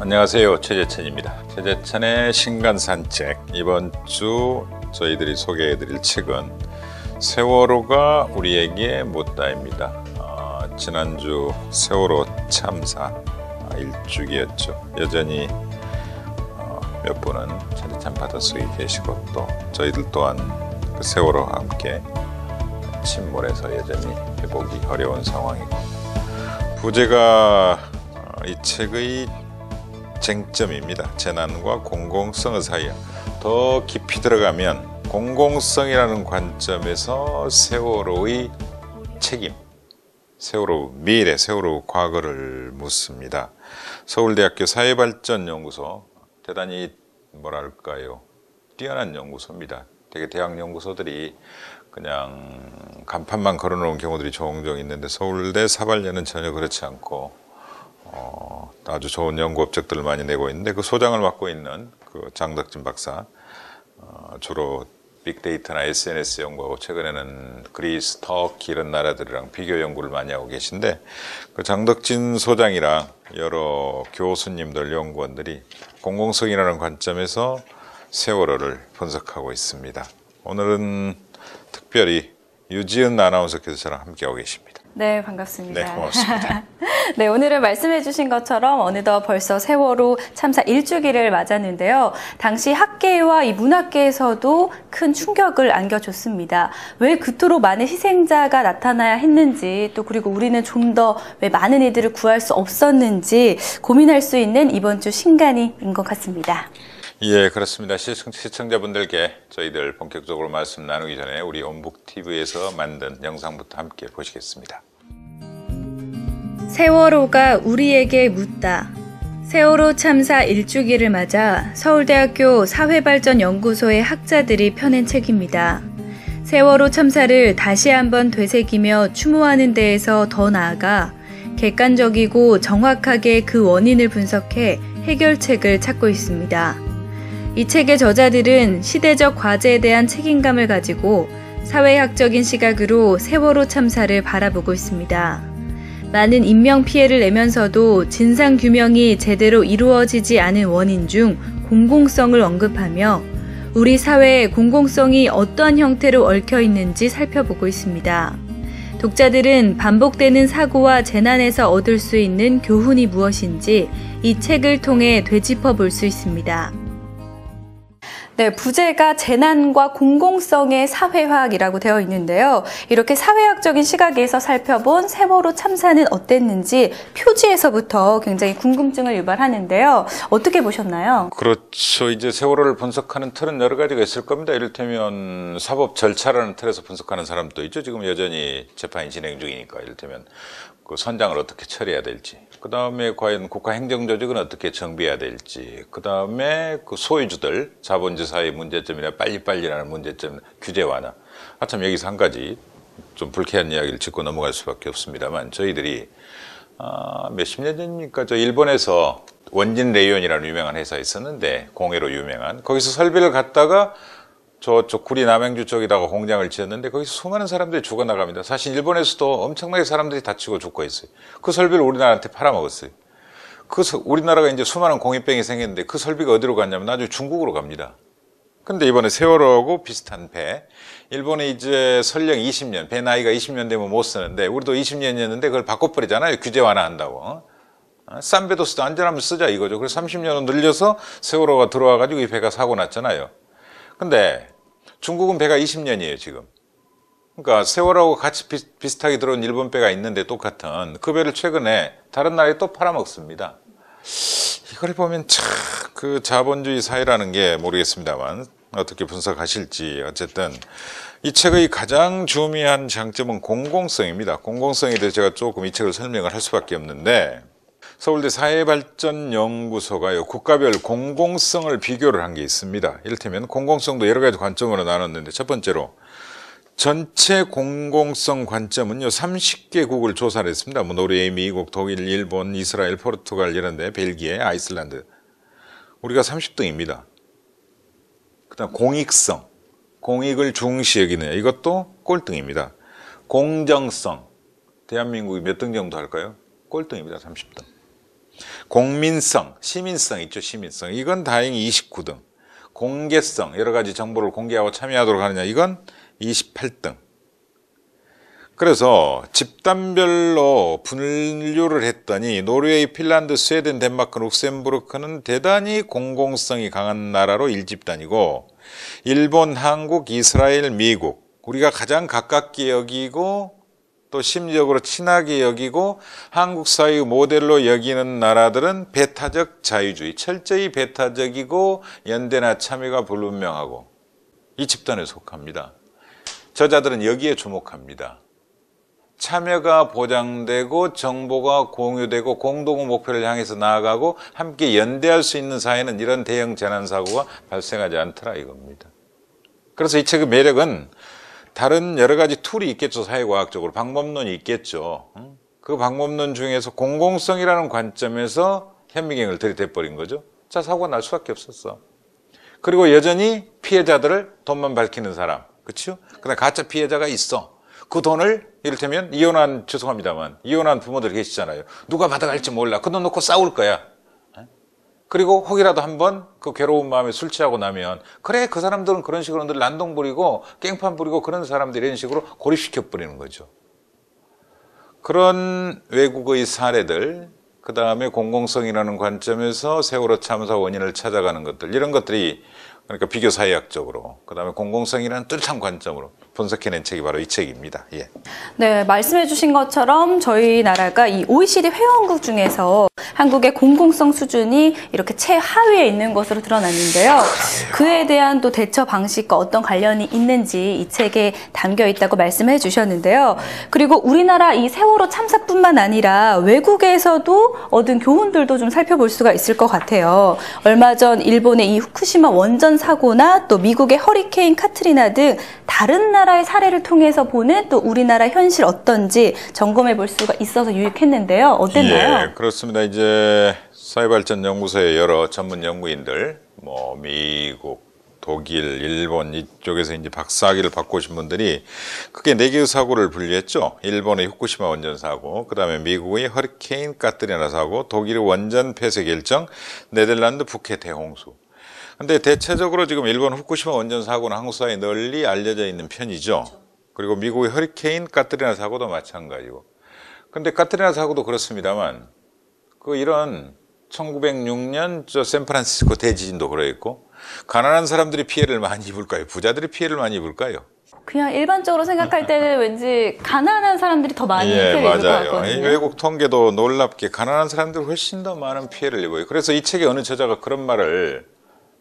안녕하세요, 최재천입니다. 최재천의 신간산책, 이번 주 저희들이 소개해드릴 책은 세월호가 우리에게 묻다입니다. 지난주 세월호 참사 일주기였죠. 여전히 몇 분은 최재천 바닷속에 계시고 또 저희들 또한 그 세월호와 함께 침몰해서 여전히 회복이 어려운 상황이고, 부제가 이 책의 쟁점입니다. 재난과 공공성의 사이에 더 깊이 들어가면 공공성이라는 관점에서 세월호의 책임, 세월호 미래, 세월호 과거를 묻습니다. 서울대학교 사회발전연구소, 대단히 뭐랄까요, 뛰어난 연구소입니다. 되게 대학 연구소들이 그냥 간판만 걸어놓은 경우들이 종종 있는데 서울대 사발연은 전혀 그렇지 않고 아주 좋은 연구 업적들을 많이 내고 있는데, 그 소장을 맡고 있는 그 장덕진 박사, 주로 빅데이터나 SNS 연구하고 최근에는 그리스, 터키 이런 나라들이랑 비교 연구를 많이 하고 계신데, 그 장덕진 소장이랑 여러 교수님들, 연구원들이 공공성이라는 관점에서 세월호를 분석하고 있습니다. 오늘은 특별히 유지은 아나운서께서 저랑 함께하고 계십니다. 네, 반갑습니다. 네, 고맙습니다. 네, 오늘은 말씀해 주신 것처럼 어느덧 벌써 세월호 참사 일주기를 맞았는데요. 당시 학계와 이 문학계에서도 큰 충격을 안겨줬습니다. 왜 그토록 많은 희생자가 나타나야 했는지, 또 그리고 우리는 좀 더 왜 많은 이들을 구할 수 없었는지 고민할 수 있는 이번 주 신간이인 것 같습니다. 예, 그렇습니다. 시청자분들께 저희들 본격적으로 말씀 나누기 전에 우리 온북TV에서 만든 영상부터 함께 보시겠습니다. 세월호가 우리에게 묻다. 세월호 참사 일주기를 맞아 서울대학교 사회발전연구소의 학자들이 펴낸 책입니다. 세월호 참사를 다시 한번 되새기며 추모하는 데에서 더 나아가 객관적이고 정확하게 그 원인을 분석해 해결책을 찾고 있습니다. 이 책의 저자들은 시대적 과제에 대한 책임감을 가지고 사회학적인 시각으로 세월호 참사를 바라보고 있습니다. 많은 인명피해를 내면서도 진상규명이 제대로 이루어지지 않은 원인 중 공공성을 언급하며 우리 사회의 공공성이 어떠한 형태로 얽혀 있는지 살펴보고 있습니다. 독자들은 반복되는 사고와 재난에서 얻을 수 있는 교훈이 무엇인지 이 책을 통해 되짚어 볼 수 있습니다. 네, 부제가 재난과 공공성의 사회학이라고 되어 있는데요. 이렇게 사회학적인 시각에서 살펴본 세월호 참사는 어땠는지 표지에서부터 굉장히 궁금증을 유발하는데요. 어떻게 보셨나요? 그렇죠. 이제 세월호를 분석하는 틀은 여러 가지가 있을 겁니다. 이를테면 사법 절차라는 틀에서 분석하는 사람도 있죠. 지금 여전히 재판이 진행 중이니까. 이를테면 그 선장을 어떻게 처리해야 될지, 그 다음에 과연 국가 행정조직은 어떻게 정비해야 될지, 그 다음에 그 소유주들, 자본주사의 문제점이나 빨리빨리라는 문제점, 규제 완화. 참 여기서 한 가지 좀 불쾌한 이야기를 짚고 넘어갈 수밖에 없습니다만, 저희들이 몇십 년 전입니까? 저 일본에서 원진 레이온이라는 유명한 회사가 있었는데, 공해로 유명한. 거기서 설비를 갖다가 저쪽 구리 남양주 쪽에다가 공장을 지었는데 거기서 수많은 사람들이 죽어나갑니다. 사실 일본에서도 엄청나게 사람들이 다치고 죽고 있어요. 그 설비를 우리나라한테 팔아먹었어요. 우리나라가 이제 수많은 공익병이 생겼는데 그 설비가 어디로 갔냐면 나중에 중국으로 갑니다. 근데 이번에 세월호하고 비슷한 배, 일본에 이제 설령 20년, 배 나이가 20년 되면 못 쓰는데 우리도 20년이었는데 그걸 바꿔버리잖아요. 규제 완화한다고. 싼 배도 쓰도 안전하면 쓰자 이거죠. 그래서 30년은 늘려서 세월호가 들어와가지고 이 배가 사고 났잖아요. 근데 중국은 배가 20년이에요, 지금. 그러니까 세월하고 같이 비슷하게 들어온 일본 배가 있는데 똑같은 그 배를 최근에 다른 나라에 또 팔아먹습니다. 이걸 보면 참 그 자본주의 사회라는 게 모르겠습니다만 어떻게 분석하실지, 어쨌든 이 책의 가장 중요한 장점은 공공성입니다. 공공성에 대해서 제가 조금 이 책을 설명을 할 수밖에 없는데, 서울대 사회발전연구소가요, 국가별 공공성을 비교를 한 게 있습니다. 이를테면 공공성도 여러 가지 관점으로 나눴는데, 첫 번째로 전체 공공성 관점은요 30개국을 조사를 했습니다. 뭐 노르웨이, 미국, 독일, 일본, 이스라엘, 포르투갈 이런데, 벨기에, 아이슬란드. 우리가 30등입니다. 그다음 공익성, 공익을 중시 여기느냐, 이것도 꼴등입니다. 공정성, 대한민국이 몇 등 정도 할까요? 꼴등입니다. 30등. 공민성, 시민성 있죠. 시민성, 이건 다행히 29등. 공개성, 여러 가지 정보를 공개하고 참여하도록 하느냐, 이건 28등. 그래서 집단별로 분류를 했더니 노르웨이, 핀란드, 스웨덴, 덴마크, 룩셈부르크는 대단히 공공성이 강한 나라로 1집단이고, 일본, 한국, 이스라엘, 미국, 우리가 가장 가깝게 여기고 또 심리적으로 친하게 여기고 한국 사회의 모델로 여기는 나라들은 배타적 자유주의, 철저히 배타적이고 연대나 참여가 불분명하고 이 집단에 속합니다. 저자들은 여기에 주목합니다. 참여가 보장되고 정보가 공유되고 공동의 목표를 향해서 나아가고 함께 연대할 수 있는 사회는 이런 대형 재난사고가 발생하지 않더라 이겁니다. 그래서 이 책의 매력은 다른 여러 가지 툴이 있겠죠. 사회과학적으로 방법론이 있겠죠. 그 방법론 중에서 공공성이라는 관점에서 현미경을 들이대버린 거죠. 자, 사고가 날 수밖에 없었어. 그리고 여전히 피해자들을 돈만 밝히는 사람, 그렇죠? 그다음 가짜 피해자가 있어. 그 돈을 이를테면 죄송합니다만 이혼한 부모들 계시잖아요. 누가 받아갈지 몰라. 그 돈 놓고 싸울 거야. 그리고 혹이라도 한번 그 괴로운 마음에 술 취하고 나면, 그래, 그 사람들은 그런 식으로 늘 난동 부리고 깽판 부리고 그런 사람들 이런 식으로 고립시켜 버리는 거죠. 그런 외국의 사례들, 그 다음에 공공성이라는 관점에서 세월호 참사 원인을 찾아가는 것들, 이런 것들이 그러니까 비교 사회학적으로, 그 다음에 공공성이라는 뚜렷한 관점으로 분석해낸 책이 바로 이 책입니다. 예. 네, 말씀해 주신 것처럼 저희 나라가 이 OECD 회원국 중에서 한국의 공공성 수준이 이렇게 최하위에 있는 것으로 드러났는데요. 그에 대한 또 대처 방식과 어떤 관련이 있는지 이 책에 담겨 있다고 말씀해 주셨는데요. 그리고 우리나라 이 세월호 참사뿐만 아니라 외국에서도 얻은 교훈들도 좀 살펴볼 수가 있을 것 같아요. 얼마 전 일본의 이 후쿠시마 원전 사고나 또 미국의 허리케인 카트리나 등 다른 나라의 사례를 통해서 보는 또 우리나라 현실 어떤지 점검해 볼 수가 있어서 유익했는데요. 어땠나요? 예, 그렇습니다. 이제 사회발전연구소의 여러 전문 연구인들, 미국, 독일, 일본 이쪽에서 이제 박사학위를 받고 오신 분들이 크게 4개의 사고를 분류했죠. 일본의 후쿠시마 원전 사고, 그 다음에 미국의 허리케인 카트리나 사고, 독일의 원전 폐쇄 결정, 네덜란드 푸켓 대홍수. 근데 대체적으로 지금 일본 후쿠시마 원전 사고는 한국 사회에 널리 알려져 있는 편이죠. 그리고 미국의 허리케인 카트리나 사고도 마찬가지고. 근데 카트리나 사고도 그렇습니다만, 이런 1906년 샌프란시스코 대지진도 그랬고, 가난한 사람들이 피해를 많이 입을까요? 부자들이 피해를 많이 입을까요? 그냥 일반적으로 생각할 때는 왠지 가난한 사람들이 더 많이 피해를 입을 것 같거든요. 외국 통계도 놀랍게 가난한 사람들이 훨씬 더 많은 피해를 입어요. 그래서 이 책에 어느 저자가 그런 말을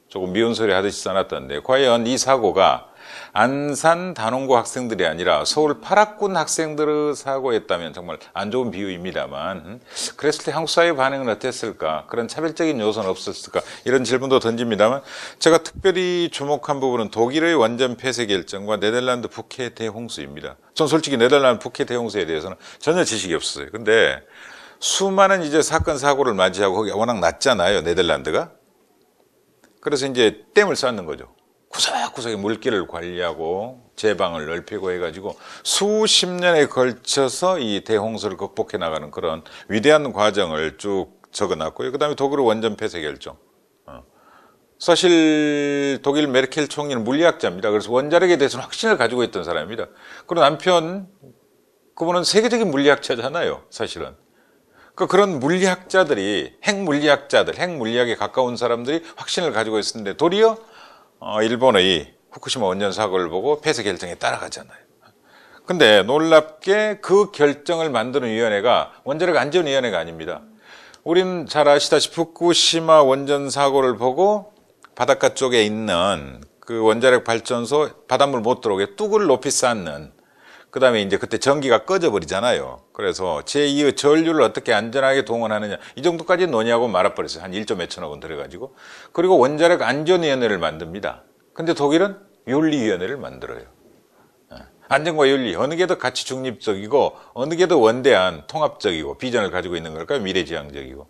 조금 미운 소리 하듯이 써놨던데, 과연 이 사고가 안산 단원고 학생들이 아니라 서울 파락군 학생들의 사고였다면 정말 안 좋은 비유입니다만, 그랬을 때 한국 사회의 반응은 어땠을까? 그런 차별적인 요소는 없었을까? 이런 질문도 던집니다만, 제가 특별히 주목한 부분은 독일의 원전 폐쇄 결정과 네덜란드 푸켓 대홍수입니다. 전 솔직히 네덜란드 푸켓 대홍수에 대해서는 전혀 지식이 없었어요. 근데 수많은 이제 사건 사고를 맞이하고 거기가 워낙 낮잖아요, 네덜란드가. 그래서 이제 댐을 쌓는 거죠. 구석구석에 물길을 관리하고 제방을 넓히고 해가지고 수십 년에 걸쳐서 이 대홍수를 극복해 나가는 그런 위대한 과정을 쭉 적어놨고요. 그 다음에 독일의 원전 폐쇄 결정. 사실 독일 메르켈 총리는 물리학자입니다. 그래서 원자력에 대해서는 확신을 가지고 있던 사람입니다. 그리고 남편, 그분은 세계적인 물리학자잖아요, 사실은. 그런 물리학자들이, 핵물리학에 가까운 사람들이 확신을 가지고 있었는데, 도리어 일본의 후쿠시마 원전 사고를 보고 폐쇄 결정에 따라가잖아요. 근데 놀랍게 그 결정을 만드는 위원회가 원자력 안전위원회가 아닙니다. 우리는 잘 아시다시피 후쿠시마 원전 사고를 보고 바닷가 쪽에 있는 그 원자력 발전소 바닷물 못 들어오게 뚝을 높이 쌓는, 그 다음에 이제 그때 전기가 꺼져버리잖아요. 그래서 제2의 전류를 어떻게 안전하게 동원하느냐, 이 정도까지 논의하고 말아버렸어요. 한 1조 몇천억 원 들어가지고. 그리고 원자력 안전위원회를 만듭니다. 근데 독일은 윤리위원회를 만들어요. 안전과 윤리, 어느 게 더 가치 중립적이고 어느 게 더 원대한 통합적이고 비전을 가지고 있는 걸까요? 미래지향적이고.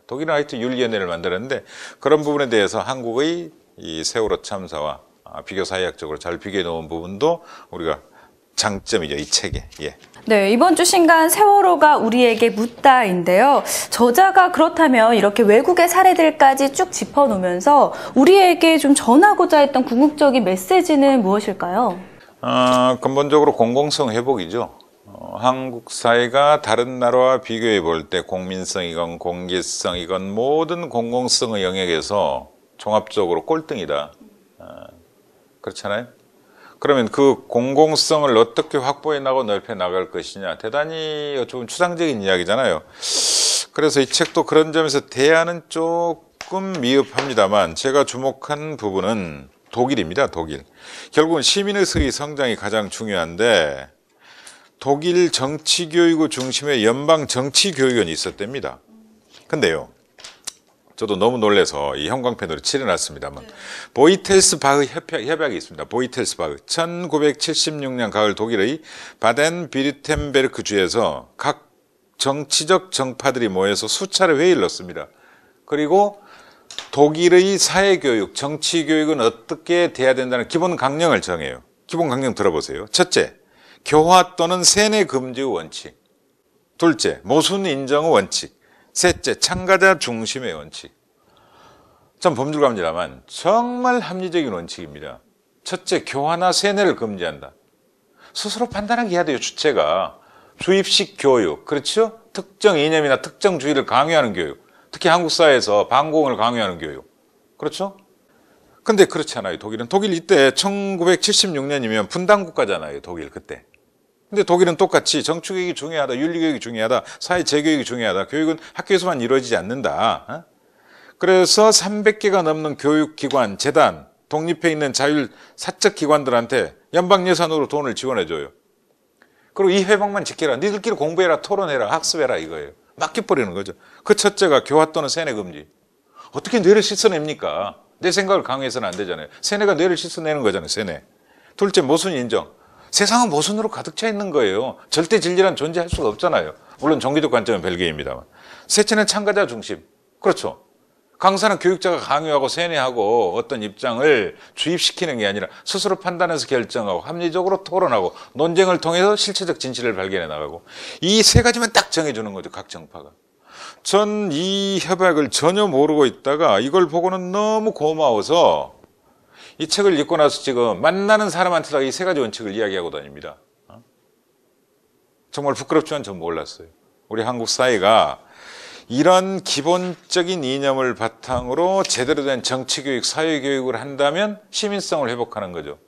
독일은 하여튼 윤리위원회를 만들었는데 그런 부분에 대해서 한국의 이 세월호 참사와 비교 사회학적으로 잘 비교해 놓은 부분도 우리가 장점이죠, 이 책에. 예. 네, 이번 주 신간 세월호가 우리에게 묻다인데요. 저자가 그렇다면 이렇게 외국의 사례들까지 쭉 짚어놓으면서 우리에게 좀 전하고자 했던 궁극적인 메시지는 무엇일까요? 근본적으로 공공성 회복이죠. 한국 사회가 다른 나라와 비교해 볼 때 공민성이건 공개성이건 모든 공공성의 영역에서 종합적으로 꼴등이다. 그렇잖아요? 그러면 그 공공성을 어떻게 확보해 나가고 넓혀 나갈 것이냐. 대단히 어쩌면 추상적인 이야기잖아요. 그래서 이 책도 그런 점에서 대안은 조금 미흡합니다만 제가 주목한 부분은 독일입니다. 독일. 결국은 시민의식의 성장이 가장 중요한데 독일 정치교육의 중심에 연방 정치교육원이 있었답니다. 근데요. 저도 너무 놀라서 이 형광펜으로 칠해놨습니다만 보이텔스바흐 협약이 있습니다. 보이텔스바흐 1976년 가을 독일의 바덴비르텐베르크 주에서 각 정치적 정파들이 모여서 수차례 회의를 넣습니다. 그리고 독일의 사회교육, 정치교육은 어떻게 돼야 된다는 기본 강령을 정해요. 기본 강령 들어보세요. 첫째, 교화 또는 세뇌 금지의 원칙. 둘째, 모순 인정의 원칙. 셋째, 참가자 중심의 원칙. 좀 범줄감지라만 정말 합리적인 원칙입니다. 첫째, 교화나 세뇌를 금지한다. 스스로 판단하게 해야 돼요, 주체가. 주입식 교육, 그렇죠? 특정 이념이나 특정 주의를 강요하는 교육. 특히 한국 사회에서 반공을 강요하는 교육. 그렇죠? 근데 그렇지 않아요, 독일은. 독일 이때 1976년이면 분단국가잖아요, 독일 그때. 근데 독일은 똑같이 정치교육이 중요하다, 윤리교육이 중요하다, 사회 재교육이 중요하다, 교육은 학교에서만 이루어지지 않는다. 그래서 300개가 넘는 교육기관, 재단, 독립해 있는 자율 사적 기관들한테 연방 예산으로 돈을 지원해줘요. 그리고 이 회방만 지켜라, 니들끼리 공부해라, 토론해라, 학습해라 이거예요. 맡겨버리는 거죠. 그 첫째가 교화 또는 세뇌 금지. 어떻게 뇌를 씻어냅니까? 내 생각을 강요해서는 안 되잖아요. 세뇌가 뇌를 씻어내는 거잖아요, 세뇌. 둘째, 모순 인정. 세상은 모순으로 가득 차 있는 거예요. 절대 진리란 존재할 수가 없잖아요. 물론 종교적 관점은 별개입니다만. 셋째는 참가자 중심. 그렇죠. 강사는 교육자가 강요하고 세뇌하고 어떤 입장을 주입시키는 게 아니라 스스로 판단해서 결정하고 합리적으로 토론하고 논쟁을 통해서 실체적 진실을 발견해 나가고 이 세 가지만 딱 정해주는 거죠, 각 정파가. 전 이 협약을 전혀 모르고 있다가 이걸 보고는 너무 고마워서 이 책을 읽고 나서 지금 만나는 사람한테다 이 세 가지 원칙을 이야기하고 다닙니다. 정말 부끄럽지만 전 몰랐어요. 우리 한국 사회가 이런 기본적인 이념을 바탕으로 제대로 된 정치교육, 사회교육을 한다면 시민성을 회복하는 거죠.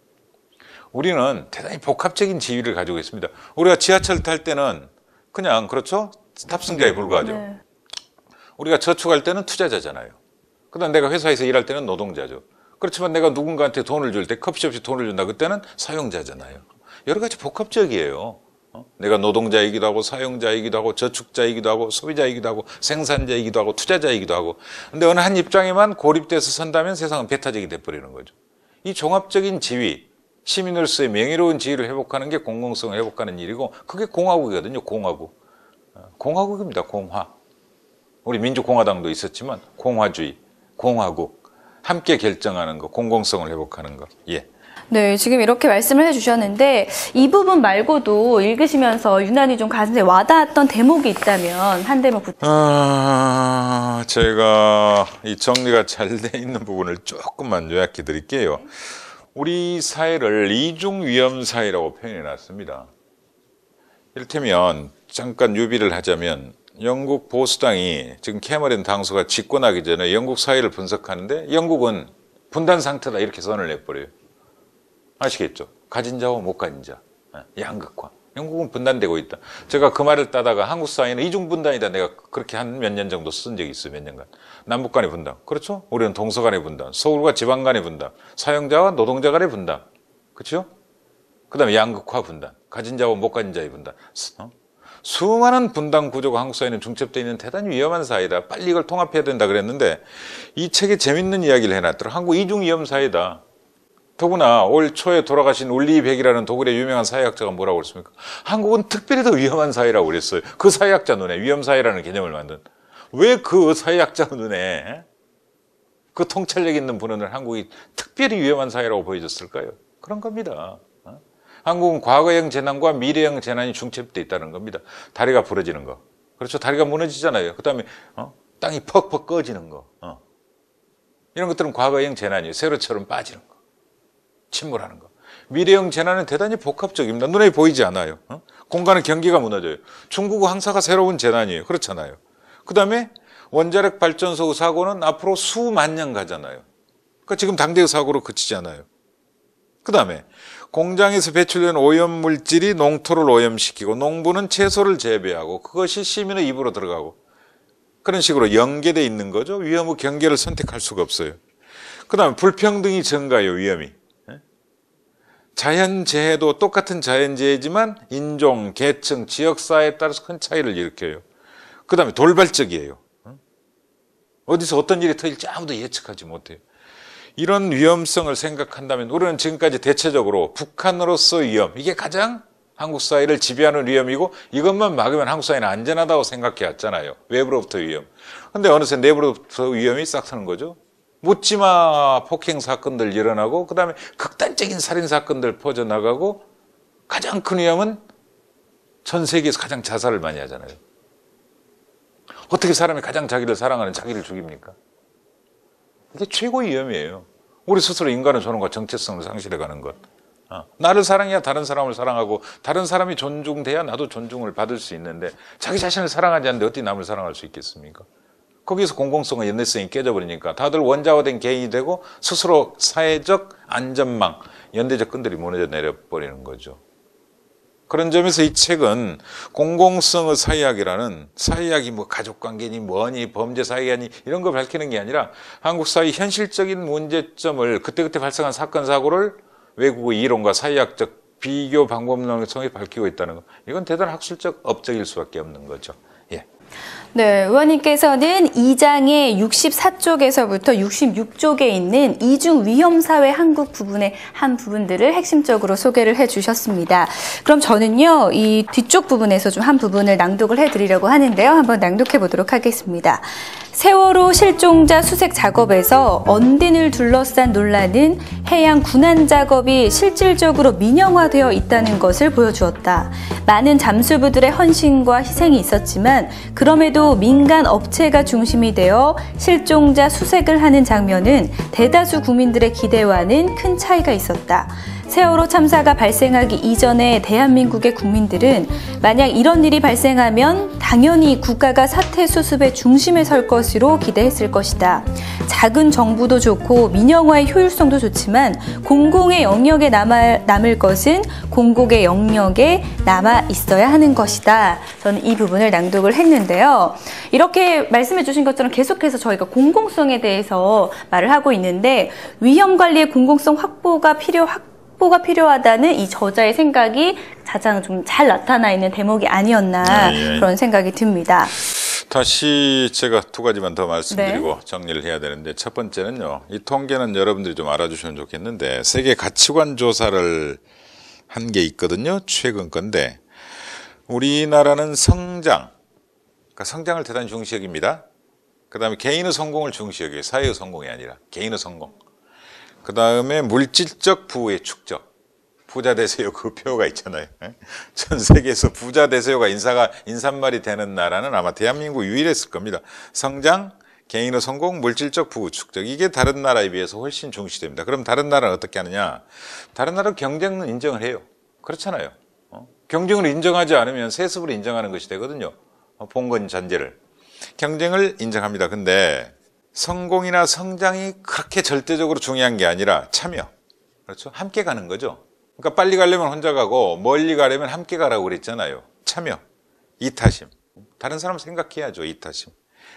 우리는 대단히 복합적인 지위를 가지고 있습니다. 우리가 지하철 탈 때는 그냥 그렇죠? 탑승자에 불과하죠. 네. 우리가 저축할 때는 투자자잖아요. 그다음 내가 회사에서 일할 때는 노동자죠. 그렇지만 내가 누군가한테 돈을 줄 때 커피숍에 돈을 준다 그때는 사용자잖아요. 여러 가지 복합적이에요. 내가 노동자이기도 하고 사용자이기도 하고 저축자이기도 하고 소비자이기도 하고 생산자이기도 하고 투자자이기도 하고 근데 어느 한 입장에만 고립돼서 선다면 세상은 배타적이 돼버리는 거죠. 이 종합적인 지위, 시민으로서의 명예로운 지위를 회복하는 게 공공성을 회복하는 일이고 그게 공화국이거든요. 공화국. 공화국입니다. 공화. 우리 민주공화당도 있었지만 공화주의, 공화국. 함께 결정하는 거, 공공성을 회복하는 거. 예. 네, 지금 이렇게 말씀을 해주셨는데 이 부분 말고도 읽으시면서 유난히 좀 가슴에 와닿았던 대목이 있다면 한 대목 부탁드립니다. 제가 이 정리가 잘 돼 있는 부분을 조금만 요약해 드릴게요. 우리 사회를 이중 위험 사회라고 표현해 놨습니다. 이를테면 잠깐 유비를 하자면 영국 보수당이 지금 캐머런 당수가 집권하기 전에 영국 사회를 분석하는데 영국은 분단 상태다 이렇게 선을 내버려요. 아시겠죠? 가진 자와 못 가진 자, 양극화. 영국은 분단되고 있다. 제가 그 말을 따다가 한국 사회는 이중분단이다. 내가 그렇게 한 몇 년 정도 쓴 적이 있어요. 몇 년간. 남북 간의 분단. 그렇죠? 우리는 동서 간의 분단. 서울과 지방 간의 분단. 사용자와 노동자 간의 분단. 그렇죠? 그 다음에 양극화 분단. 가진 자와 못 가진 자의 분단. 수많은 분단 구조가 한국 사회는 중첩되어 있는 대단히 위험한 사회다. 빨리 이걸 통합해야 된다 그랬는데 이 책에 재밌는 이야기를 해놨더라. 한국 이중 위험 사회다. 더구나 올 초에 돌아가신 울리 백이라는 독일의 유명한 사회학자가 뭐라고 그랬습니까? 한국은 특별히 더 위험한 사회라고 그랬어요. 그 사회학자 눈에 위험 사회라는 개념을 만든. 왜 그 사회학자 눈에 그 통찰력 있는 분을 한국이 특별히 위험한 사회라고 보여줬을까요? 그런 겁니다. 한국은 과거형 재난과 미래형 재난이 중첩되어 있다는 겁니다. 다리가 부러지는 거. 그렇죠. 다리가 무너지잖아요. 그 다음에 땅이 퍽퍽 꺼지는 거. 이런 것들은 과거형 재난이에요. 세로처럼 빠지는 거. 침몰하는 거. 미래형 재난은 대단히 복합적입니다. 눈에 보이지 않아요. 공간의 경계가 무너져요. 중국 황사가 새로운 재난이에요. 그렇잖아요. 그 다음에 원자력 발전소 사고는 앞으로 수만 년 가잖아요. 그러니까 지금 당대의 사고로 그치지 않아요. 그 다음에 공장에서 배출된 오염물질이 농토를 오염시키고 농부는 채소를 재배하고 그것이 시민의 입으로 들어가고 그런 식으로 연계되어 있는 거죠. 위험의 경계를 선택할 수가 없어요. 그 다음에 불평등이 증가해요. 위험이. 자연재해도 똑같은 자연재해지만 인종, 계층, 지역사회에 따라서 큰 차이를 일으켜요. 그 다음에 돌발적이에요. 어디서 어떤 일이 터질지 아무도 예측하지 못해요. 이런 위험성을 생각한다면 우리는 지금까지 대체적으로 북한으로서 위험, 이게 가장 한국 사회를 지배하는 위험이고 이것만 막으면 한국 사회는 안전하다고 생각해 왔잖아요. 외부로부터 위험. 근데 어느새 내부로부터 위험이 싹 트는 거죠. 묻지마 폭행 사건들 일어나고 그 다음에 극단적인 살인 사건들 퍼져나가고 가장 큰 위험은 전 세계에서 가장 자살을 많이 하잖아요. 어떻게 사람이 가장 자기를 사랑하는 자기를 죽입니까? 이게 최고의 위험이에요. 우리 스스로 인간의 존엄과 정체성을 상실해가는 것. 나를 사랑해야 다른 사람을 사랑하고 다른 사람이 존중돼야 나도 존중을 받을 수 있는데 자기 자신을 사랑하지 않는데 어떻게 남을 사랑할 수 있겠습니까? 거기서 공공성과 연대성이 깨져버리니까 다들 원자화된 개인이 되고 스스로 사회적 안전망, 연대적 끈들이 무너져 내려버리는 거죠. 그런 점에서 이 책은 공공성의 사회학이라는 사회학이 뭐 가족관계니 뭐니 범죄 사회학이 이런 걸 밝히는 게 아니라 한국 사회 현실적인 문제점을 그때그때 발생한 사건 사고를 외국의 이론과 사회학적 비교 방법론을 통해 밝히고 있다는 것. 이건 대단한 학술적 업적일 수밖에 없는 거죠. 예. 네, 의원님께서는 2장의 64쪽에서부터 66쪽에 있는 이중 위험사회 한국 부분의 한 부분들을 핵심적으로 소개를 해주셨습니다. 그럼 저는요, 이 뒤쪽 부분에서 좀 한 부분을 낭독을 해드리려고 하는데요. 한번 낭독해 보도록 하겠습니다. 세월호 실종자 수색 작업에서 언딘을 둘러싼 논란은 해양 군안 작업이 실질적으로 민영화되어 있다는 것을 보여주었다. 많은 잠수부들의 헌신과 희생이 있었지만 그럼에도 민간 업체가 중심이 되어 실종자 수색을 하는 장면은 대다수 국민들의 기대와는 큰 차이가 있었다. 세월호 참사가 발생하기 이전에 대한민국의 국민들은 만약 이런 일이 발생하면 당연히 국가가 사태 수습의 중심에 설 것으로 기대했을 것이다. 작은 정부도 좋고 민영화의 효율성도 좋지만 공공의 영역에 남을 것은 공공의 영역에 남아 있어야 하는 것이다. 저는 이 부분을 낭독을 했는데요. 이렇게 말씀해 주신 것처럼 계속해서 저희가 공공성에 대해서 말을 하고 있는데 위험관리의 공공성 확보가 필요하다는 이 저자의 생각이 가장 좀 잘 나타나 있는 대목이 아니었나 그런 생각이 듭니다. 다시 제가 두 가지만 더 말씀드리고 정리를 해야 되는데 첫 번째는요. 이 통계는 여러분들이 좀 알아주시면 좋겠는데 세계 가치관 조사를 한 게 있거든요. 최근 건데 우리나라는 성장, 그러니까 성장을 대단히 중시 여깁니다. 그 다음에 개인의 성공을 중시 여겨요. 사회의 성공이 아니라 개인의 성공. 그 다음에 물질적 부의 축적. 부자 되세요. 그 표가 있잖아요. 전 세계에서 부자 되세요가 인사말이 되는 나라는 아마 대한민국 유일했을 겁니다. 성장, 개인의 성공, 물질적 부의 축적. 이게 다른 나라에 비해서 훨씬 중시됩니다. 그럼 다른 나라는 어떻게 하느냐? 다른 나라는 경쟁은 인정을 해요. 그렇잖아요. 경쟁을 인정하지 않으면 세습을 인정하는 것이 되거든요. 봉건 잔재를. 경쟁을 인정합니다. 근데 성공이나 성장이 그렇게 절대적으로 중요한 게 아니라 참여. 그렇죠? 함께 가는 거죠. 그러니까 빨리 가려면 혼자 가고 멀리 가려면 함께 가라고 그랬잖아요. 참여, 이타심. 다른 사람 생각해야죠. 이타심.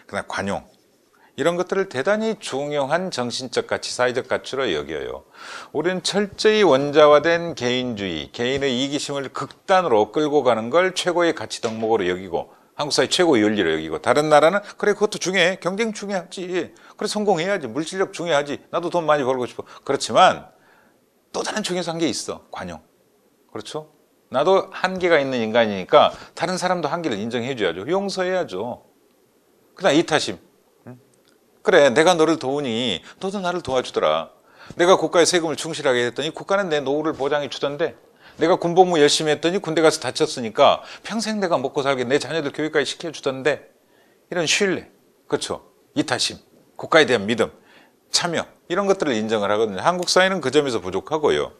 그다음 관용. 이런 것들을 대단히 중요한 정신적 가치, 사회적 가치로 여겨요. 우리는 철저히 원자화된 개인주의, 개인의 이기심을 극단으로 끌고 가는 걸 최고의 가치 덕목으로 여기고 한국 사회 최고의 윤리로 여기고 다른 나라는 그래 그것도 중요해. 경쟁 중요하지. 그래 성공해야지. 물질력 중요하지. 나도 돈 많이 벌고 싶어. 그렇지만 또 다른 중요한 한계 있어. 관용. 그렇죠? 나도 한계가 있는 인간이니까 다른 사람도 한계를 인정해 줘야죠. 용서해야죠. 그다음 이타심. 그래, 내가 너를 도우니 너도 나를 도와주더라. 내가 국가에 세금을 충실하게 했더니 국가는 내 노후를 보장해 주던데, 내가 군복무 열심히 했더니 군대 가서 다쳤으니까 평생 내가 먹고 살게 내 자녀들 교육까지 시켜주던데, 이런 신뢰, 그렇죠? 이타심, 국가에 대한 믿음, 참여, 이런 것들을 인정을 하거든요. 한국 사회는 그 점에서 부족하고요.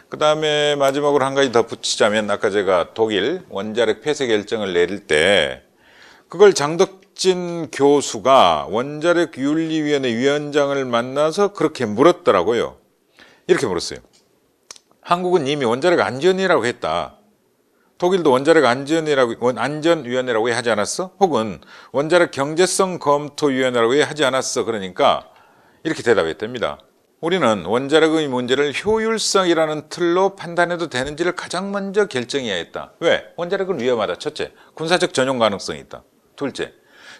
그 다음에 마지막으로 한 가지 더 붙이자면, 아까 제가 독일 원자력 폐쇄 결정을 내릴 때 그걸 장덕진 교수가 원자력윤리위원회 위원장을 만나서 그렇게 물었더라고요. 이렇게 물었어요. 한국은 이미 원자력 안전위라고 했다. 독일도 원자력 안전위원회라고 왜 하지 않았어? 혹은 원자력 경제성 검토위원회라고 왜 하지 않았어? 그러니까 이렇게 대답했답니다. 우리는 원자력의 문제를 효율성이라는 틀로 판단해도 되는지를 가장 먼저 결정해야 했다. 왜? 원자력은 위험하다. 첫째, 군사적 전용 가능성이 있다. 둘째,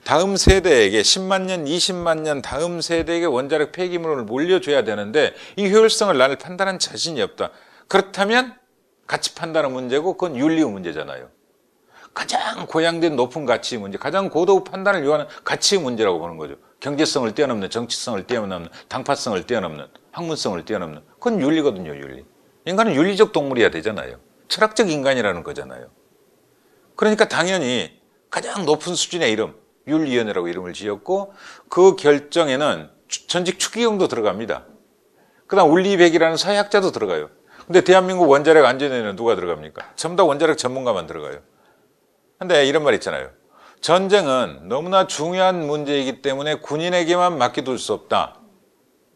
다음 세대에게 10만 년, 20만 년 다음 세대에게 원자력 폐기물을 물려줘야 되는데 이 효율성을 나를 판단한 자신이 없다. 그렇다면 가치 판단의 문제고, 그건 윤리의 문제잖아요. 가장 고양된 높은 가치의 문제, 가장 고도의 판단을 요하는 가치의 문제라고 보는 거죠. 경제성을 뛰어넘는, 정치성을 뛰어넘는, 당파성을 뛰어넘는, 학문성을 뛰어넘는, 그건 윤리거든요. 윤리. 인간은 윤리적 동물이어야 되잖아요. 철학적 인간이라는 거잖아요. 그러니까 당연히 가장 높은 수준의 이름, 윤리위원회라고 이름을 지었고, 그 결정에는 전직 추기경도 들어갑니다. 그 다음 울리백이라는 사회학자도 들어가요. 근데 대한민국 원자력 안전위원회는 누가 들어갑니까? 전부 다 원자력 전문가만 들어가요. 근데 이런 말 있잖아요. 전쟁은 너무나 중요한 문제이기 때문에 군인에게만 맡겨둘 수 없다.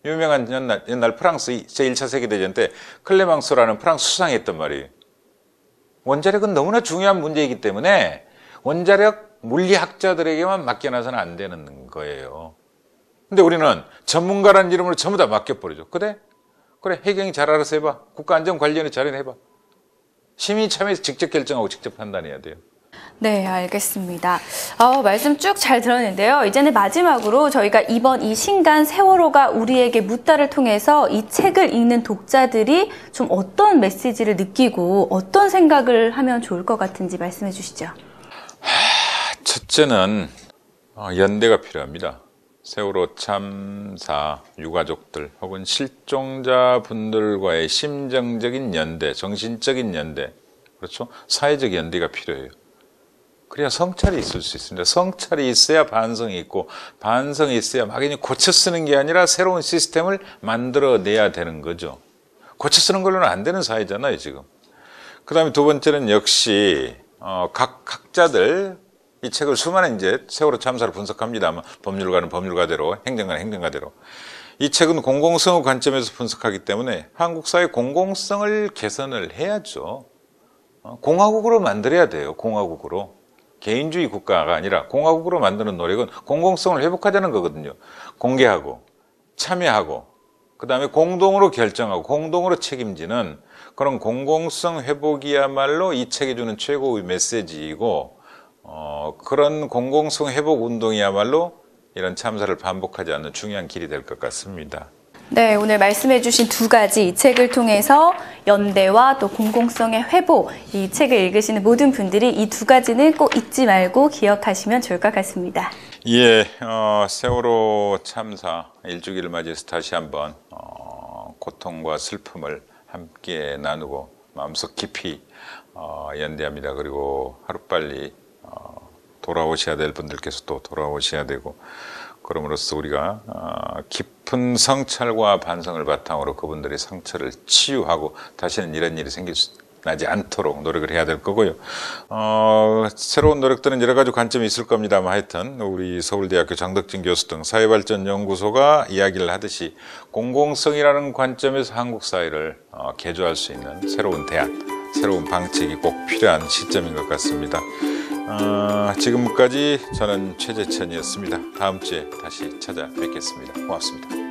유명한 옛날 프랑스 제1차 세계대전 때 클레망소라는 프랑스 수상이 했단 말이에요. 원자력은 너무나 중요한 문제이기 때문에 원자력 물리학자들에게만 맡겨놔서는 안 되는 거예요. 근데 우리는 전문가라는 이름으로 전부 다 맡겨버리죠. 그래, 해경이 잘 알아서 해봐. 국가안전관리원회 잘 해봐. 시민이 참여해서 직접 결정하고 직접 판단해야 돼요. 네, 알겠습니다. 말씀 쭉 잘 들었는데요. 이제는 마지막으로 저희가 이번 이 신간 세월호가 우리에게 묻다를 통해서 이 책을 읽는 독자들이 좀 어떤 메시지를 느끼고 어떤 생각을 하면 좋을 것 같은지 말씀해 주시죠. 첫째는 연대가 필요합니다. 세월호 참사 유가족들 혹은 실종자분들과의 심정적인 연대, 정신적인 연대, 그렇죠? 사회적 연대가 필요해요. 그래야 성찰이 있을 수 있습니다. 성찰이 있어야 반성이 있고, 반성이 있어야 막연히 고쳐 쓰는 게 아니라 새로운 시스템을 만들어내야 되는 거죠. 고쳐 쓰는 걸로는 안 되는 사회잖아요, 지금. 그 다음에 두 번째는 역시 각 학자들, 이 책을 수많은 이제 세월호 참사를 분석합니다만, 법률가는 법률가대로, 행정가는 행정가대로. 이 책은 공공성의 관점에서 분석하기 때문에 한국 사회 공공성을 개선을 해야죠. 공화국으로 만들어야 돼요. 공화국으로. 개인주의 국가가 아니라 공화국으로 만드는 노력은 공공성을 회복하자는 거거든요. 공개하고 참여하고 그 다음에 공동으로 결정하고 공동으로 책임지는 그런 공공성 회복이야말로 이 책이 주는 최고의 메시지이고, 그런 공공성 회복 운동이야말로 이런 참사를 반복하지 않는 중요한 길이 될 것 같습니다. 네, 오늘 말씀해 주신 두 가지 이 책을 통해서 연대와 또 공공성의 회복, 이 책을 읽으시는 모든 분들이 이 두 가지는 꼭 잊지 말고 기억하시면 좋을 것 같습니다. 예, 세월호 참사 1주기를 맞이해서 다시 한번 고통과 슬픔을 함께 나누고 마음속 깊이 연대합니다. 그리고 하루빨리 돌아오셔야 될 분들께서 또 돌아오셔야 되고, 그럼으로써 우리가 깊은 성찰과 반성을 바탕으로 그분들의 상처를 치유하고 다시는 이런 일이 나지 않도록 노력을 해야 될 거고요. 새로운 노력들은 여러 가지 관점이 있을 겁니다만, 하여튼 우리 서울대학교 장덕진 교수 등 사회발전연구소가 이야기를 하듯이 공공성이라는 관점에서 한국 사회를 개조할 수 있는 새로운 대안, 새로운 방책이 꼭 필요한 시점인 것 같습니다. 지금까지 저는 최재천이었습니다. 다음 주에 다시 찾아뵙겠습니다. 고맙습니다.